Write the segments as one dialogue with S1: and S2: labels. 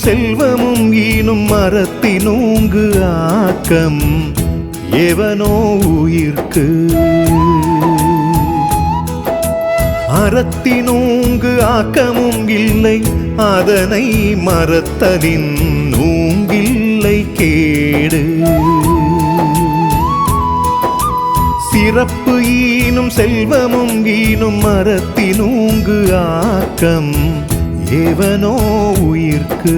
S1: செல்வமும் ஈனும் மரத்தினூங்கு ஆக்கம் எவனோ உயிர்க்கு. அறத்தினூங்கு ஆக்கமும் இல்லை, அதனை மறத்தலின் நூங்கில்லை கேடு. சிறப்பு ஈனும் செல்வமும் ஈனும் மரத்தினூங்கு ஆக்கம் எவனோ உயிர்க்கு.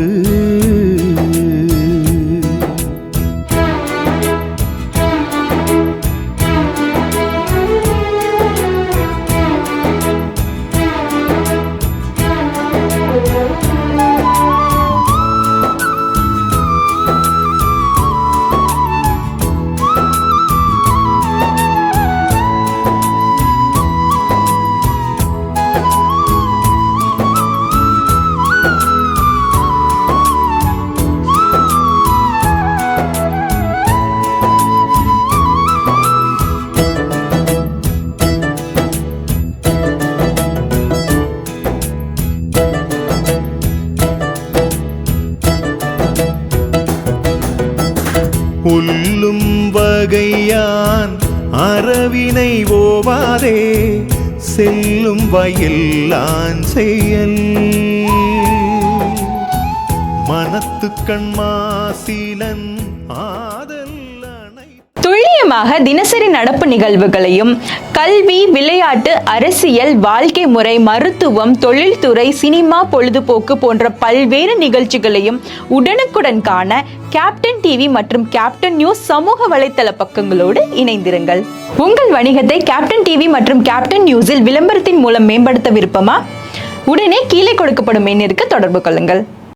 S1: புல்லும் வகையான் அறவினை ஓவாதே, செல்லும் வயல்லான் செயல் மனத்து கண்மாசிலன் ஆதல்.
S2: துல்லியமாக தினசரி நடப்பு நிகழ்வுகளையும் கல்வி, விளையாட்டு, அரசியல், வாழ்க்கை முறை, மருத்துவம், தொழில்துறை, சினிமா, பொழுதுபோக்கு போன்ற பல்வேறு நிகழ்ச்சிகளையும் உடனுக்குடன் காண கேப்டன் டிவி மற்றும் கேப்டன் நியூஸ் சமூக வலைத்தள பக்கங்களோடு இணைந்திருங்கள். உங்கள் வணிகத்தை கேப்டன் டிவி மற்றும் கேப்டன் நியூஸில் விளம்பரத்தின் மூலம் மேம்படுத்த விருப்பமா? உடனே கீழே கொடுக்கப்படும் எண்ணிற்கு தொடர்பு கொள்ளுங்கள்.